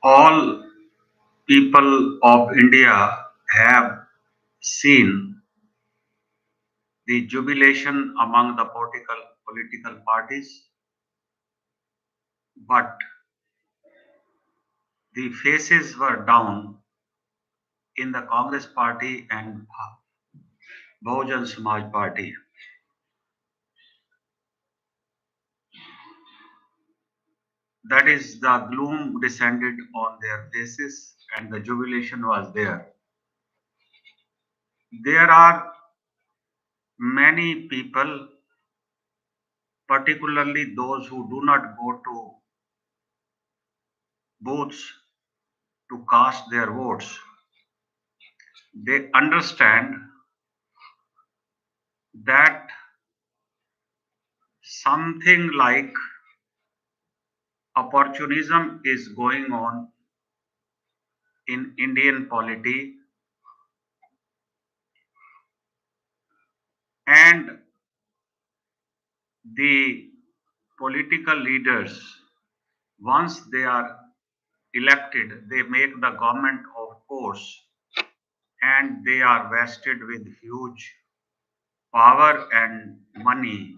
All people of India have seen the jubilation among the political parties, but the faces were down in the Congress party and Bahujan Samaj party. That is, the gloom descended on their faces and the jubilation was there. There are many people, particularly those who do not go to booths to cast their votes. They understand that something like opportunism is going on in Indian polity, and the political leaders, once they are elected, they make the government of course, and they are vested with huge power and money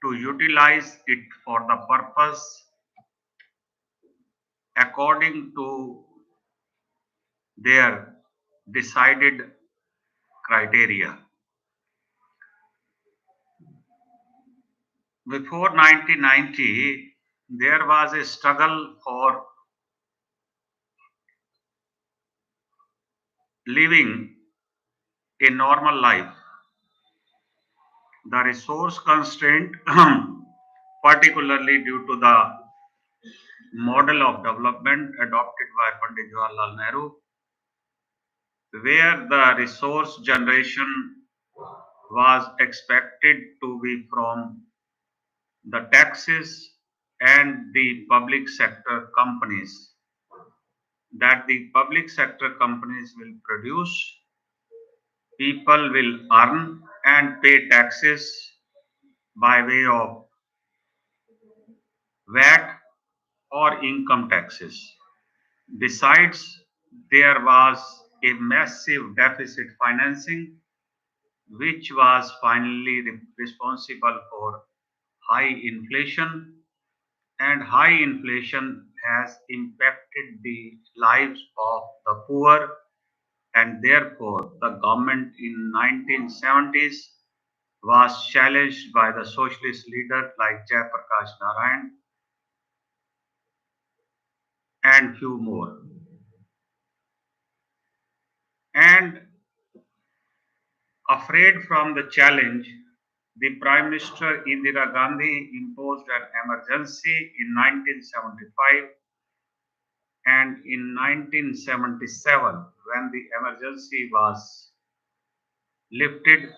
to utilize it for the purpose according to their decided criteria. Before 1990, there was a struggle for living a normal life. The resource constraint, particularly due to the model of development adopted by Pandit Jawaharlal Nehru, where the resource generation was expected to be from the taxes and the public sector companies, that the public sector companies will produce, people will earn and pay taxes by way of VAT or income taxes. Besides, there was a massive deficit financing, which was finally responsible for high inflation, and high inflation has impacted the lives of the poor, and therefore the government in 1970s was challenged by the socialist leader like Jayaprakash Narayan and few more. And afraid from the challenge, the Prime Minister Indira Gandhi imposed an emergency in 1975, and in 1977, when the emergency was lifted,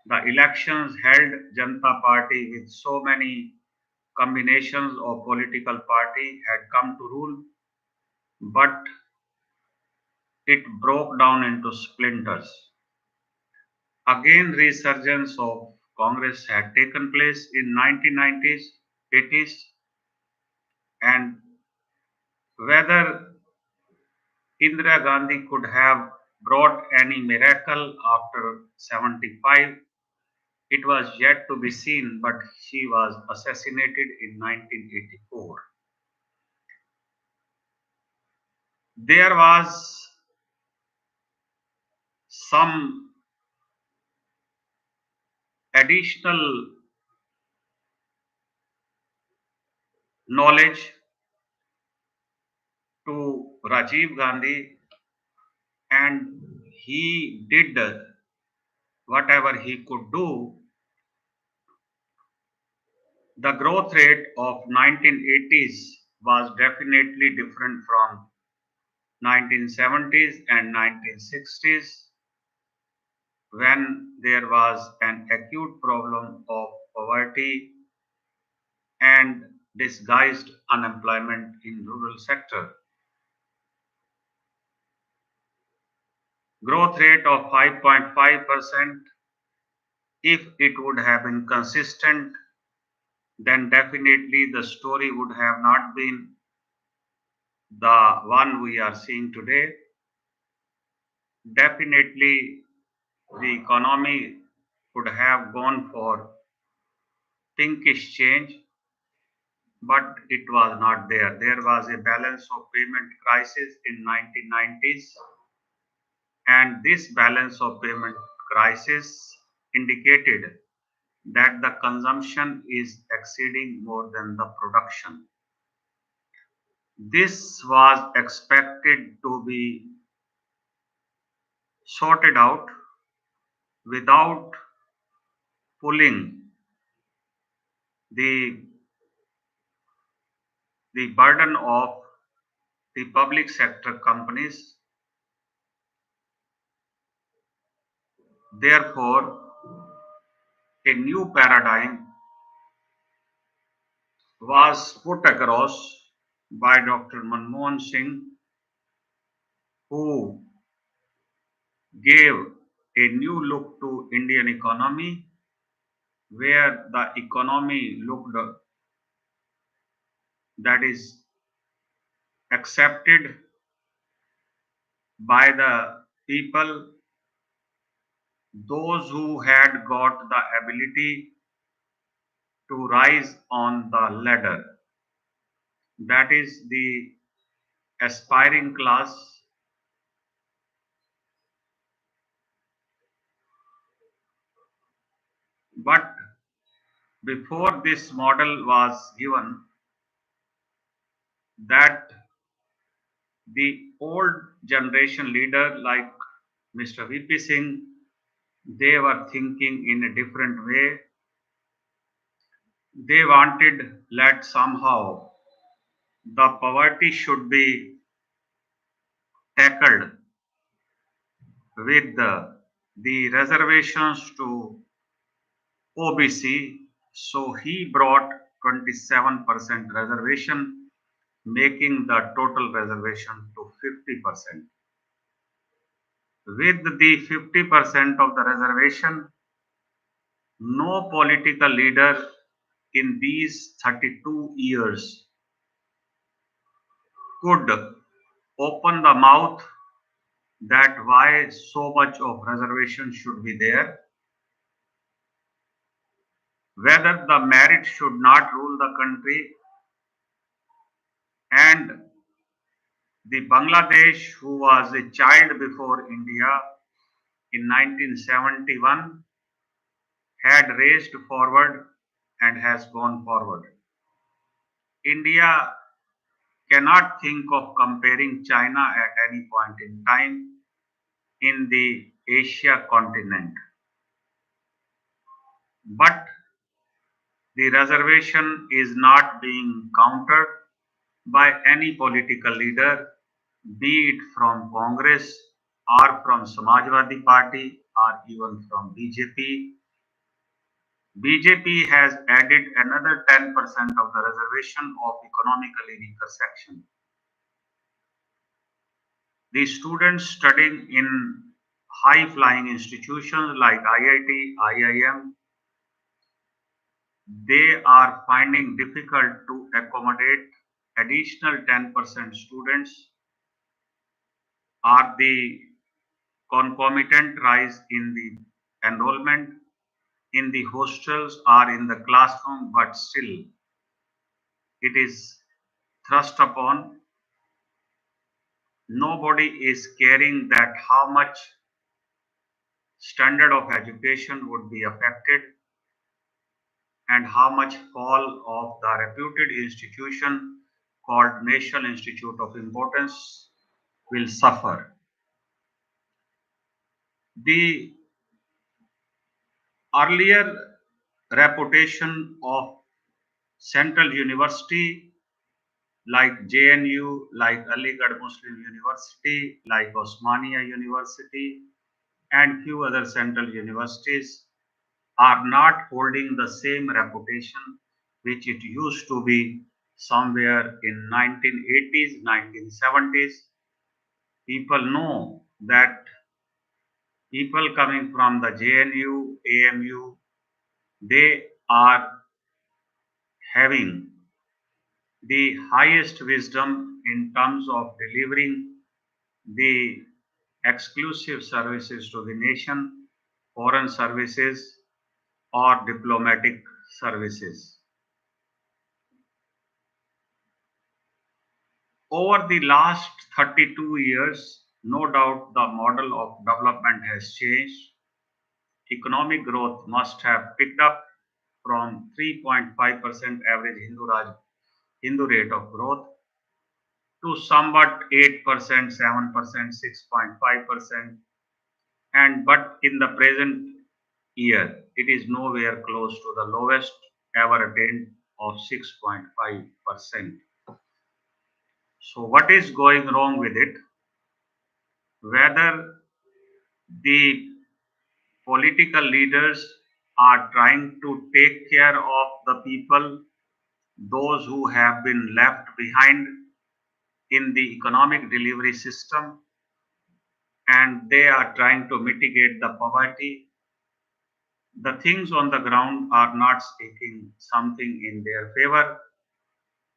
the elections held Janata Party with so many combinations of political party had come to rule, but it broke down into splinters. Again, resurgence of Congress had taken place in 1990s, 80s, and whether Indira Gandhi could have brought any miracle after 75, it was yet to be seen, but she was assassinated in 1984. There was some additional knowledge to Rajiv Gandhi, and he did whatever he could do. The growth rate of 1980s was definitely different from 1970s and 1960s, when there was an acute problem of poverty and disguised unemployment in rural sector. Growth rate of 5.5%, if it would have been consistent, then definitely the story would have not been the one we are seeing today, definitely the economy could have gone for pinkish change, but it was not there. There was a balance of payment crisis in 1990s, and this balance of payment crisis indicated that the consumption is exceeding more than the production. This was expected to be sorted out without pulling the, the burden of the public sector companies. Therefore, a new paradigm was put across by Dr. Manmohan Singh, who gave a new look to Indian economy, where the economy looked, that is accepted by the people, those who had got the ability to rise on the ladder, that is the aspiring class. But before this model was given, that the old generation leader like Mr. VP Singh, they were thinking in a different way. They wanted that somehow the poverty should be tackled with the reservations to OBC. So he brought 27% reservation, making the total reservation to 50%. With the 50% of the reservation, no political leader in these 32 years could open the mouth that why so much of reservation should be there, whether the merit should not rule the country, and the Bangladesh, who was a child before India in 1971, had raced forward and has gone forward. India cannot think of comparing China at any point in time in the Asia continent. But the reservation is not being countered by any political leader, be it from Congress or from Samajwadi Party or even from BJP. BJP has added another 10% of the reservation of economically weaker section. The students studying in high flying institutions like IIT, IIM, they are finding difficult to accommodate additional 10% students or the concomitant rise in the enrollment in the hostels or in the classroom, but still it is thrust upon. Nobody is caring that how much standard of education would be affected and how much fall of the reputed institution called National Institute of Importance will suffer. The earlier reputation of Central University like JNU, like Aligarh Muslim University, like Osmania University, and few other central universities are not holding the same reputation which it used to be somewhere in 1980s, 1970s. People know that people coming from the JNU, AMU, they are having the highest wisdom in terms of delivering the exclusive services to the nation, foreign services, or diplomatic services. Over the last 32 years, no doubt the model of development has changed. Economic growth must have picked up from 3.5% average Hindu rate of growth to somewhat 8%, 7%, 6.5%, and but in the present year, it is nowhere close to the lowest ever attained of 6.5%. So, what is going wrong with it? Whether the political leaders are trying to take care of the people, those who have been left behind in the economic delivery system, and they are trying to mitigate the poverty. The things on the ground are not speaking something in their favor.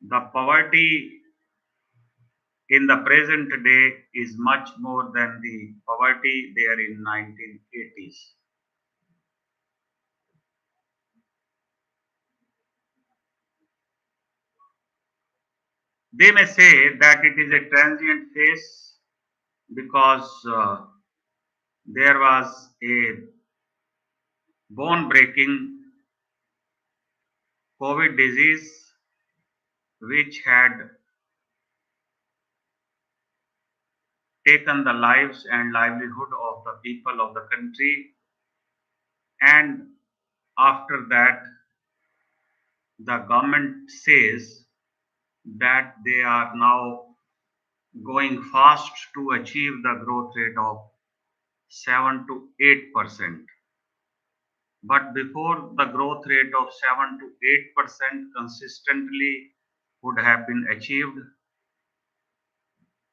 The poverty in the present day is much more than the poverty there in 1980s. They may say that it is a transient phase because there was a bone breaking COVID disease which had taken the lives and livelihood of the people of the country, and after that the government says that they are now going fast to achieve the growth rate of 7 to 8%. But before the growth rate of 7 to 8% consistently would have been achieved,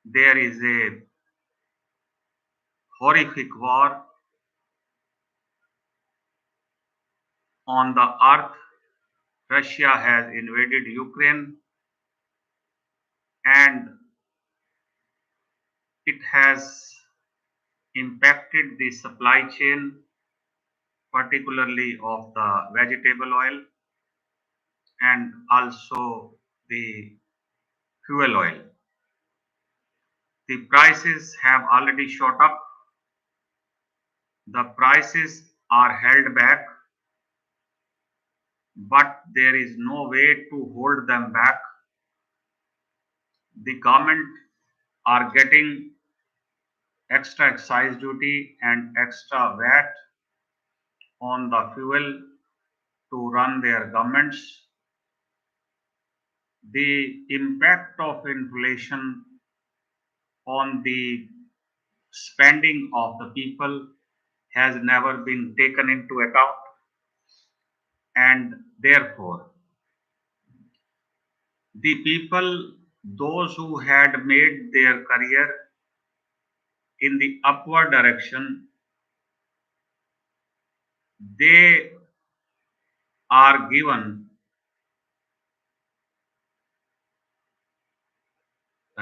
there is a horrific war on the earth. Russia has invaded Ukraine, and it has impacted the supply chain, particularly of the vegetable oil and also the fuel oil. The prices have already shot up. The prices are held back, but there is no way to hold them back. The government are getting extra excise duty and extra VAT on the fuel to run their governments. The impact of inflation on the spending of the people has never been taken into account, and therefore the people, those who had made their career in the upward direction, they are given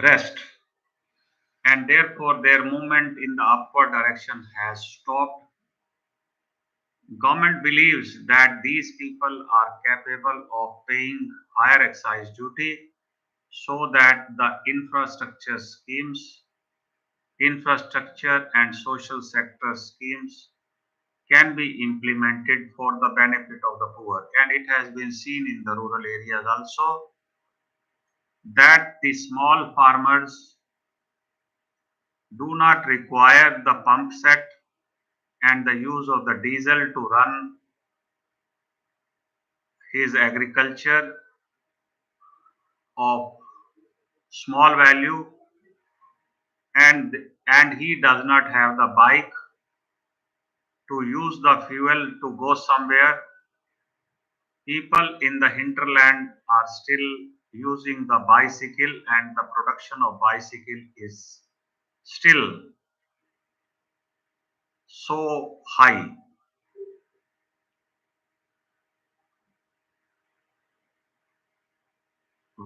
rest, and therefore their movement in the upward direction has stopped. Government believes that these people are capable of paying higher excise duty so that the infrastructure and social sector schemes can be implemented for the benefit of the poor. And it has been seen in the rural areas also that the small farmers do not require the pump set and the use of the diesel to run his agriculture of small value, and he does not have the bike to use the fuel to go somewhere. People in the hinterland are still using the bicycle, and the production of bicycle is still so high.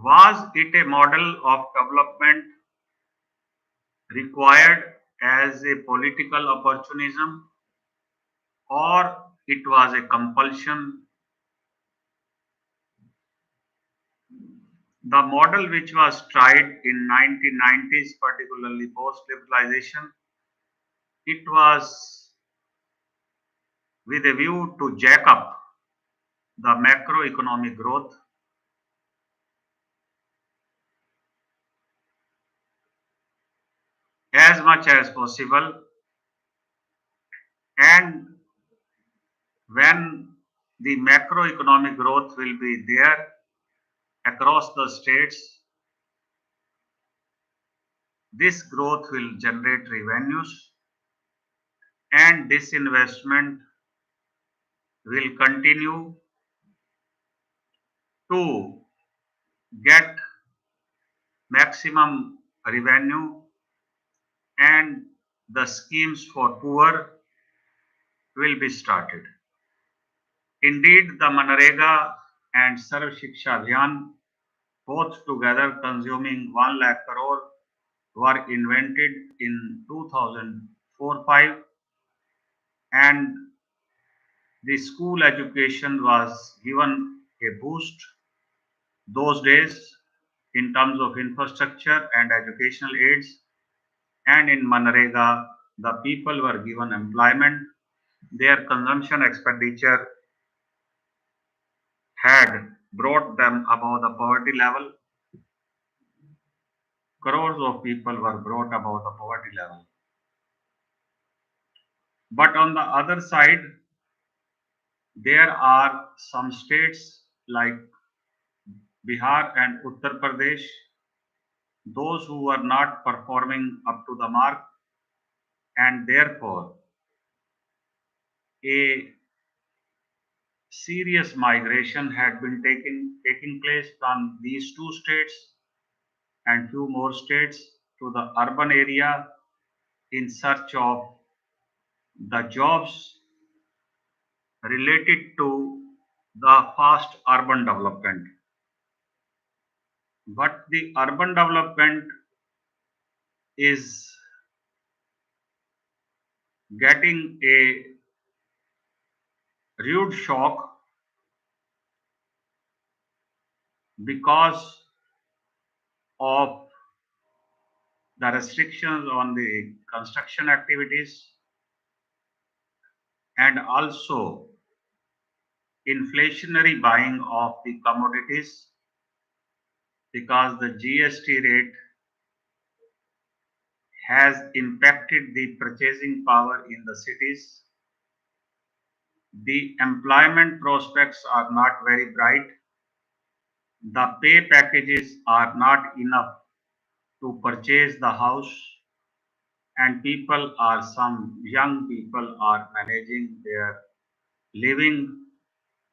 Was it a model of development required as a political opportunism, or it was a compulsion? The model which was tried in 1990s, particularly post-liberalization, it was with a view to jack up the macroeconomic growth as much as possible, and when the macroeconomic growth will be there across the states, this growth will generate revenues, and this investment will continue to get maximum revenue, and the schemes for poor will be started. Indeed, the Manrega and Sarv Shiksha Abhiyan, both together consuming 1 lakh crore, were invented in 2004-5, and the school education was given a boost those days in terms of infrastructure and educational aids. And in Manrega, the people were given employment. Their consumption expenditure had brought them above the poverty level. Crores of people were brought above the poverty level. But on the other side, there are some states like Bihar and Uttar Pradesh, those who were not performing up to the mark, and therefore a serious migration had been taking place from these two states and few more states to the urban area in search of the jobs related to the fast urban development. But the urban development is getting a rude shock because of the restrictions on the construction activities, and also inflationary buying of the commodities, because the GST rate has impacted the purchasing power in the cities. The employment prospects are not very bright. The pay packages are not enough to purchase the house, and some young people are managing their living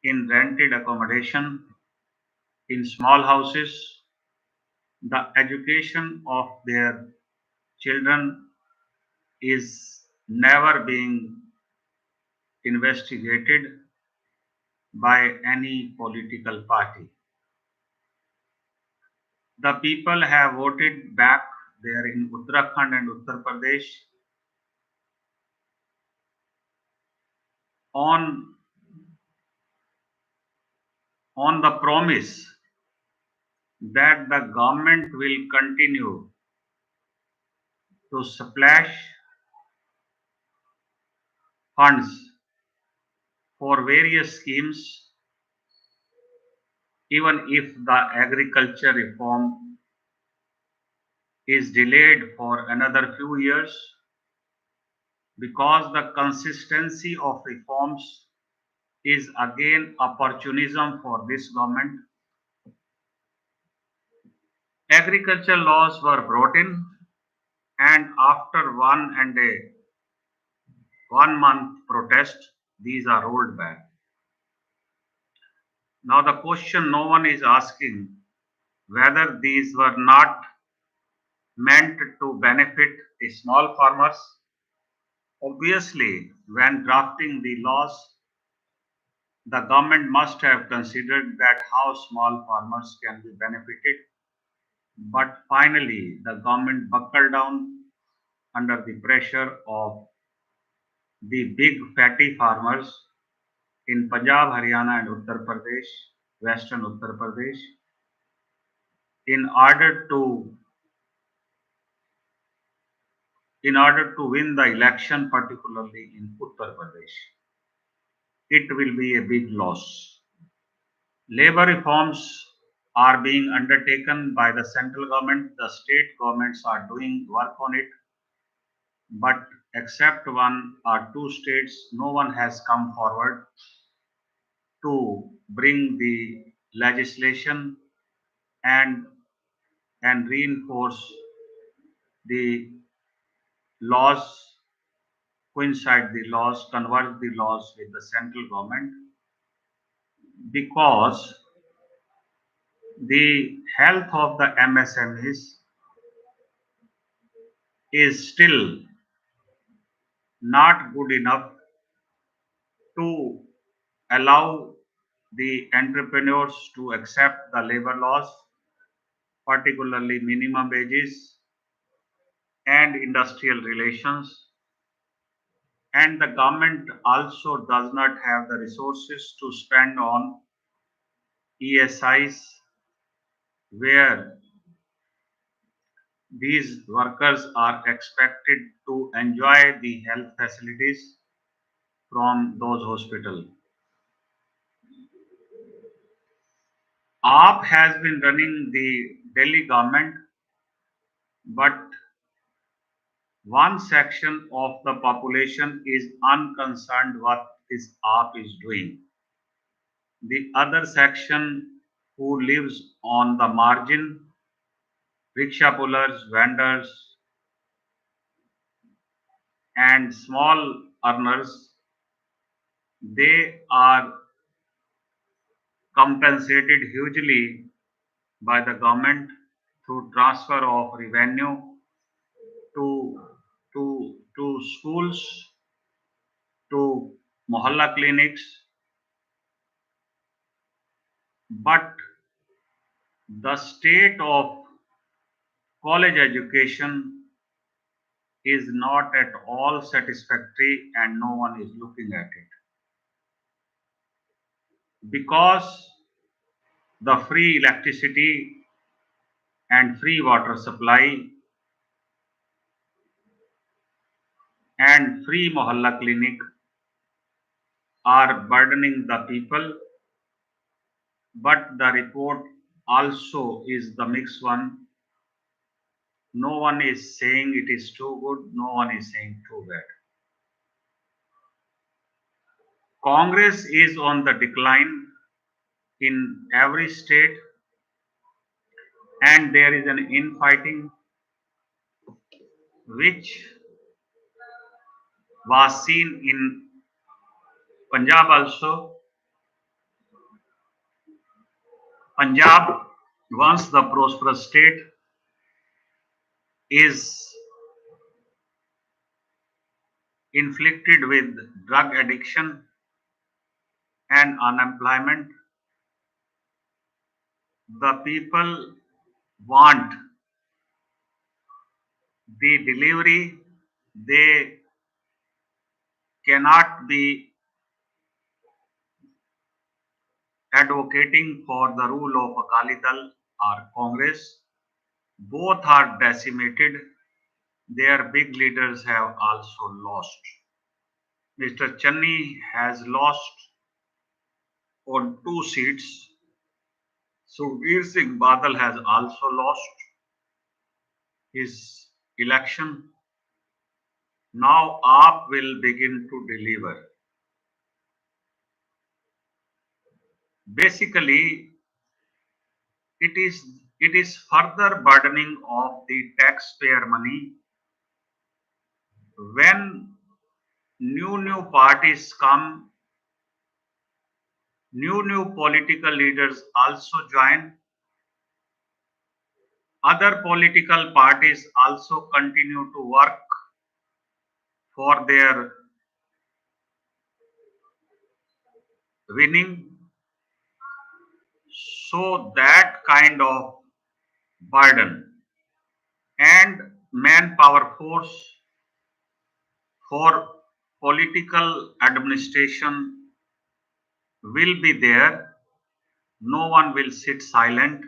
in rented accommodation in small houses. The education of their children is never being investigated by any political party. The people have voted back there in Uttarakhand and Uttar Pradesh on, on the promise that the government will continue to splash funds for various schemes, even if the agriculture reform is delayed for another few years, because the consistency of reforms is again opportunism for this government. Agricultural laws were brought in, and after 1 month protest, these are rolled back. Now the question no one is asking, whether these were not meant to benefit the small farmers. Obviously, when drafting the laws, The government must have considered that how small farmers can be benefited, but finally the government buckled down under the pressure of the big fatty farmers in Punjab, Haryana and Uttar Pradesh, Western Uttar Pradesh, in order to win the election, particularly in Uttar Pradesh. It will be a big loss. Labor reforms are being undertaken by the central government. The state governments are doing work on it, but except one or two states, no one has come forward to bring the legislation and reinforce the laws, coincide the laws, converge the laws with the central government, because the health of the MSMEs is still not good enough to allow the entrepreneurs to accept the labor laws, particularly minimum wages and industrial relations. And the government also does not have the resources to spend on ESIs, where these workers are expected to enjoy the health facilities from those hospitals. AAP has been running the Delhi government, but one section of the population is unconcerned what this AAP is doing. The other section, who lives on the margin, rickshaw pullers, vendors, and small earners, they are compensated hugely by the government through transfer of revenue to schools, to mohalla clinics, but the state of college education is not at all satisfactory and no one is looking at it, because the free electricity and free water supply and free mohalla clinic are burdening the people, but the report also is the mixed one. No one is saying it is too good, no one is saying too bad. Congress is on the decline in every state, and there is an infighting which was seen in Punjab also. Punjab, once the prosperous state, is inflicted with drug addiction and unemployment. The people want the delivery. They cannot be advocating for the rule of Akali Dal or Congress. Both are decimated. Their big leaders have also lost. Mr. Channi has lost on 2 seats. Sukhbir Singh Badal has also lost his election. Now AAP will begin to deliver. Basically, it is further burdening of the taxpayer money when new parties come, new political leaders also join. Other political parties also continue to work for their winning. So that kind of burden and manpower force for political administration will be there. No one will sit silent.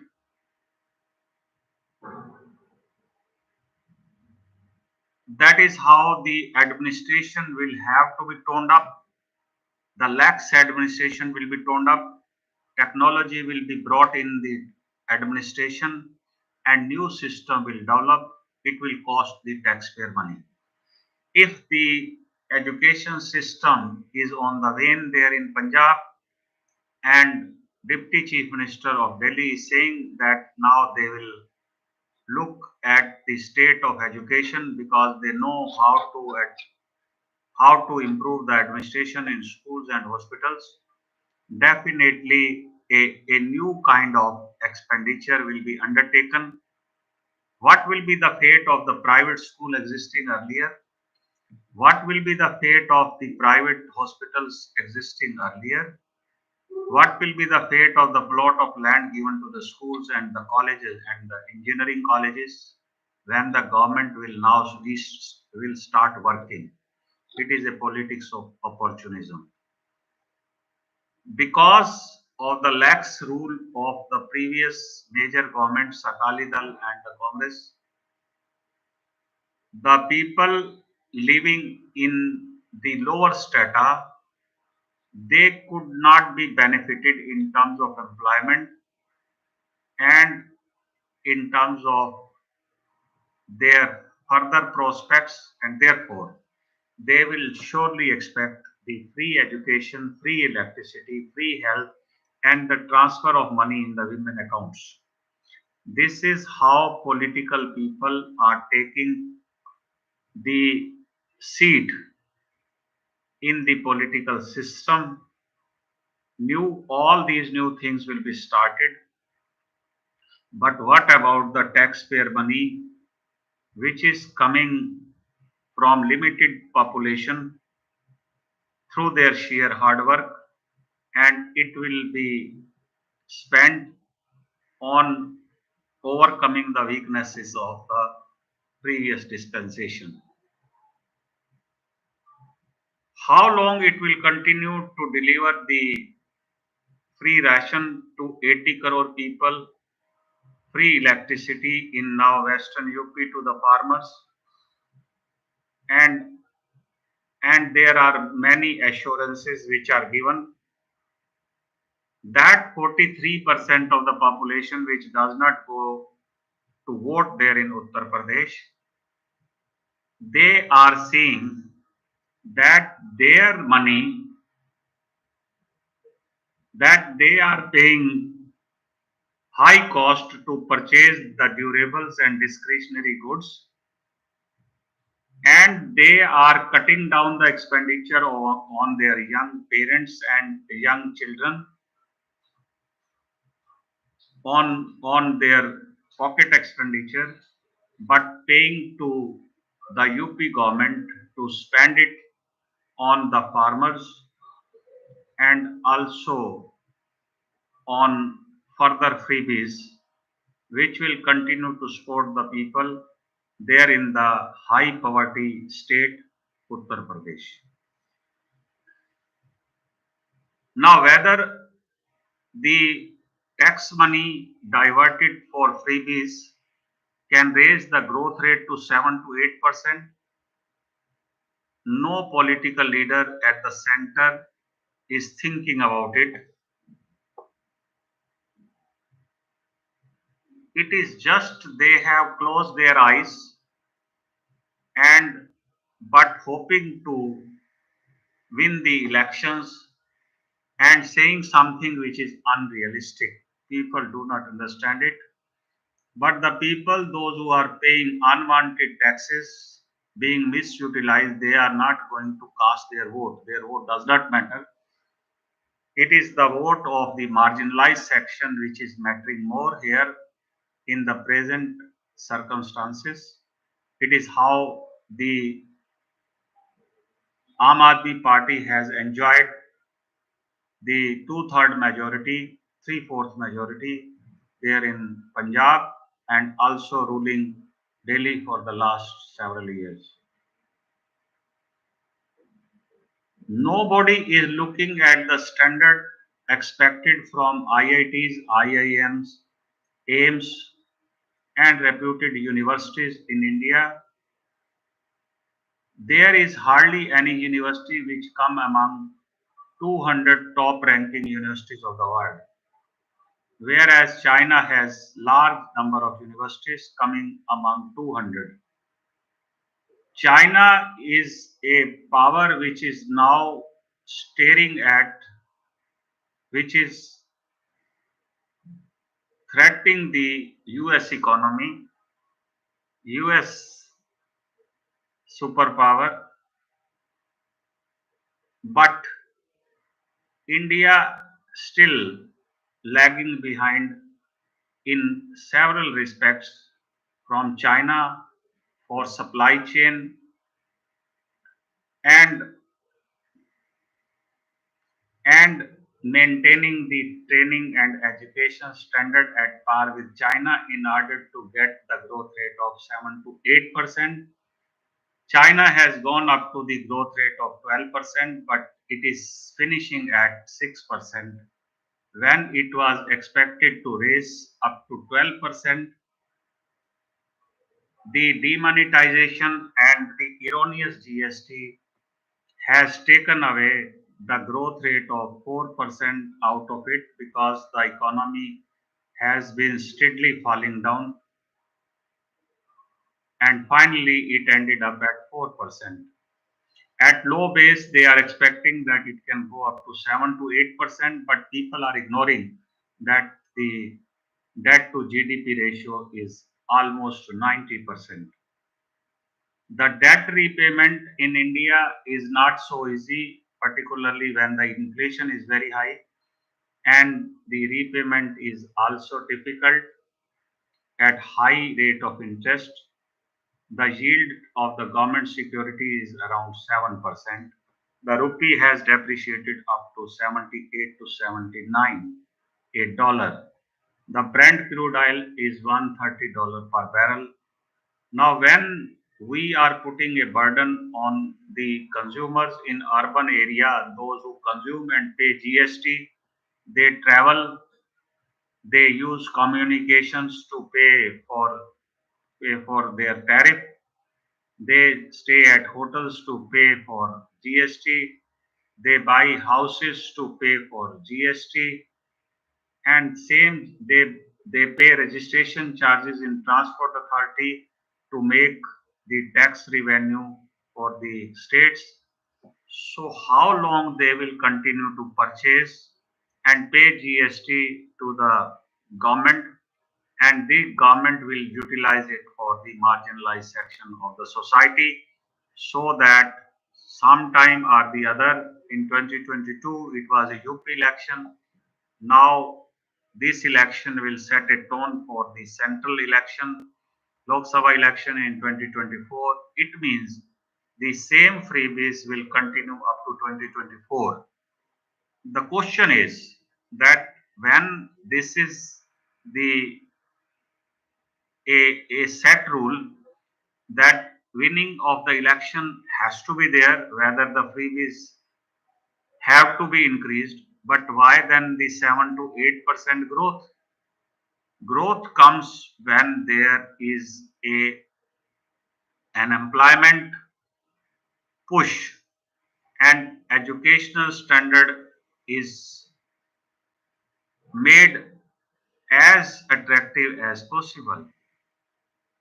That is how the administration will have to be toned up. The lax administration will be toned up. Technology will be brought in the administration and new system will develop. It will cost the taxpayer money. If the education system is on the wane there in Punjab and Deputy Chief Minister of Delhi is saying that now they will look at the state of education because they know how to improve the administration in schools and hospitals. Definitely a new kind of expenditure will be undertaken. What will be the fate of the private school existing earlier? What will be the fate of the private hospitals existing earlier? What will be the fate of the plot of land given to the schools and the colleges and the engineering colleges when the government will now will start working? It is a politics of opportunism. Because of the lax rule of the previous major governments, Akali Dal and the Congress, the people living in the lower strata, they could not be benefited in terms of employment and in terms of their further prospects, and therefore they will surely expect the free education, free electricity, free health, and the transfer of money in the women accounts. This is how political people are taking the seat in the political system. All these new things will be started. But what about the taxpayer money which is coming from limited population through their sheer hard work, and it will be spent on overcoming the weaknesses of the previous dispensation. How long it will continue to deliver the free ration to 80 crore people, free electricity in now western UP to the farmers, and there are many assurances which are given that 43% of the population which does not go to vote there in Uttar Pradesh, they are saying that their money that they are paying high cost to purchase the durables and discretionary goods, and they are cutting down the expenditure on their young parents and young children on their pocket expenditure, but paying to the UP government to spend it on the farmers and also on further freebies, which will continue to support the people there in the high poverty state Uttar Pradesh. Now, whether the tax money diverted for freebies can raise the growth rate to 7 to 8%, no political leader at the center is thinking about it. It is just they have closed their eyes and but hoping to win the elections and saying something which is unrealistic. People do not understand it. But the people, those who are paying unwanted taxes, being misutilized, they are not going to cast their vote. Their vote does not matter. It is the vote of the marginalized section which is mattering more here in the present circumstances. It is how the Aam Aadmi Party has enjoyed the two-third majority, three-fourth majority there in Punjab and also ruling Delhi for the last several years. Nobody is looking at the standard expected from IITs, IIMs, AIMS, and reputed universities in India. There is hardly any university which come among 200 top ranking universities of the world, whereas China has large number of universities coming among 200. China is a power which is now staring at, which is threatening the US economy, US superpower, but India still lagging behind in several respects from China for supply chain and and maintaining the training and education standard at par with China in order to get the growth rate of 7 to 8%. China has gone up to the growth rate of 12%, but it is finishing at 6% when it was expected to raise up to 12%. The demonetization and the erroneous GST has taken away the growth rate of 4% out of it because the economy has been steadily falling down and finally it ended up at 4%. At low base, they are expecting that it can go up to 7 to 8%, but people are ignoring that the debt to GDP ratio is almost 90%. The debt repayment in India is not so easy, particularly when the inflation is very high and the repayment is also difficult at high rate of interest. The yield of the government security is around 7%. The rupee has depreciated up to 78 to 79 a dollar. The Brent crude oil is $130 per barrel. Now, when we are putting a burden on the consumers in urban area, those who consume and pay GST, they travel, they use communications to pay for their tariff, they stay at hotels to pay for GST, they buy houses to pay for GST, and same they pay registration charges in transport authority to make the tax revenue for the states. So how long they will continue to purchase and pay GST to the government, and the government will utilize it for the marginalized section of the society, so that sometime or the other in 2022 it was a UP election. Now, this election will set a tone for the central election, Lok Sabha election in 2024. It means the same freebies will continue up to 2024. The question is that when this is the a set rule that winning of the election has to be there, whether the freebies have to be increased, but why then the 7 to 8% growth? Growth comes when there is an employment push and educational standard is made as attractive as possible.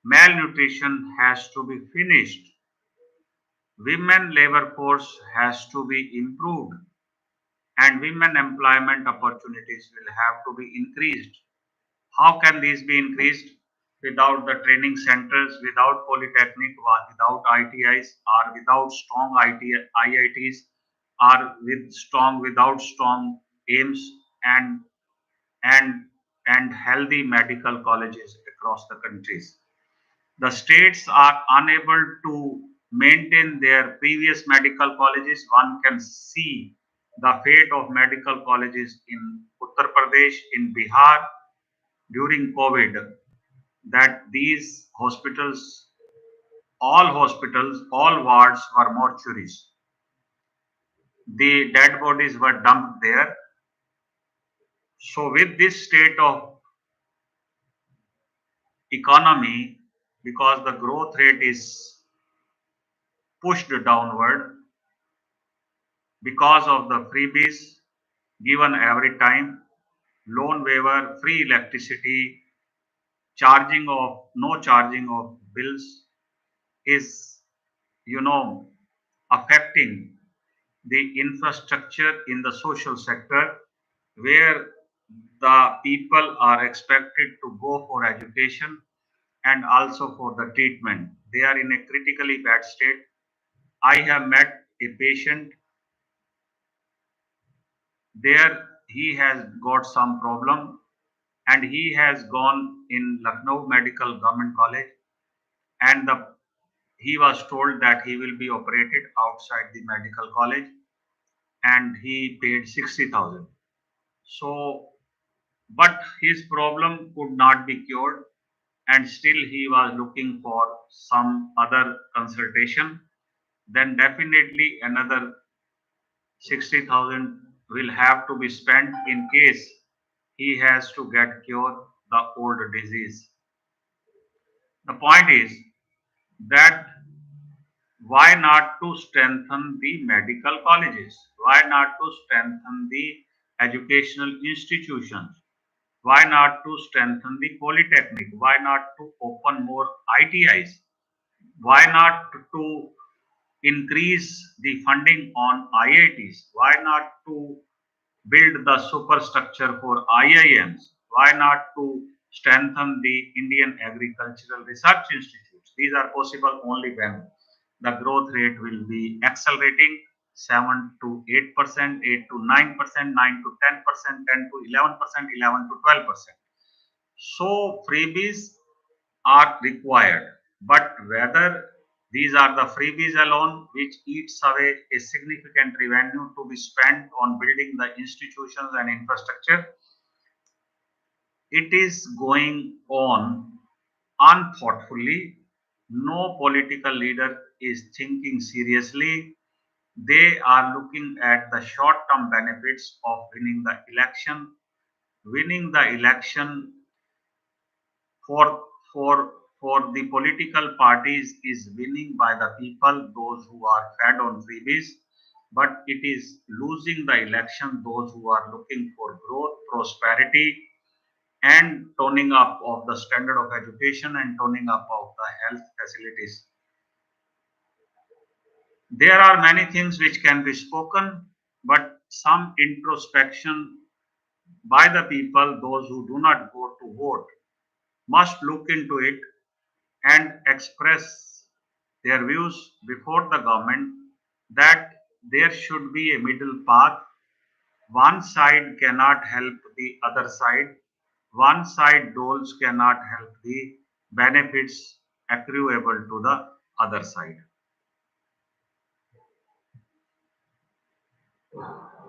Malnutrition has to be finished. Women labor force has to be improved and women employment opportunities will have to be increased. How can these be increased? Without the training centers, without polytechnic, or without ITIs, or without strong IITs, or without strong aims and and and healthy medical colleges across the countries. The states are unable to maintain their previous medical colleges. One can see the fate of medical colleges in Uttar Pradesh, in Bihar during COVID, that these hospitals, all wards were mortuaries. The dead bodies were dumped there. So, with this state of economy, because the growth rate is pushed downward because of the freebies given every time, loan waiver, free electricity, no charging of bills is, you know, affecting the infrastructure in the social sector where the people are expected to go for education and also for the treatment. They are in a critically bad state. I have met a patient there, he has got some problem and he has gone in Lucknow Medical Government College, and he was told that he will be operated outside the medical college, and he paid 60,000. So, but his problem could not be cured, and still he was looking for some other consultation. Then definitely another 60,000 will have to be spent in case he has to get cure the old disease. The point is that why not to strengthen the medical colleges? Why not to strengthen the educational institutions? Why not to strengthen the polytechnic? Why not to open more ITIs? Why not to increase the funding on IITs? Why not to build the superstructure for IIMs? Why not to strengthen the Indian Agricultural Research Institutes? These are possible only when the growth rate will be accelerating 7 to 8%, 8 to 9%, 9 to 10%, 10 to 11%, 11 to 12%. So freebies are required, but whether these are the freebies alone which eats away a significant revenue to be spent on building the institutions and infrastructure, it is going on unthoughtfully. No political leader is thinking seriously. They are looking at the short term benefits of winning the election. Winning the election for for for the political parties is winning by the people, those who are fed on freebies, but it is losing the election those who are looking for growth, prosperity, and toning up of the standard of education and toning up of the health facilities. There are many things which can be spoken, but some introspection by the people, those who do not go to vote, must look into it and express their views before the government that there should be a middle path. One side cannot help the other side. One side doles cannot help the benefits accruable to the other side.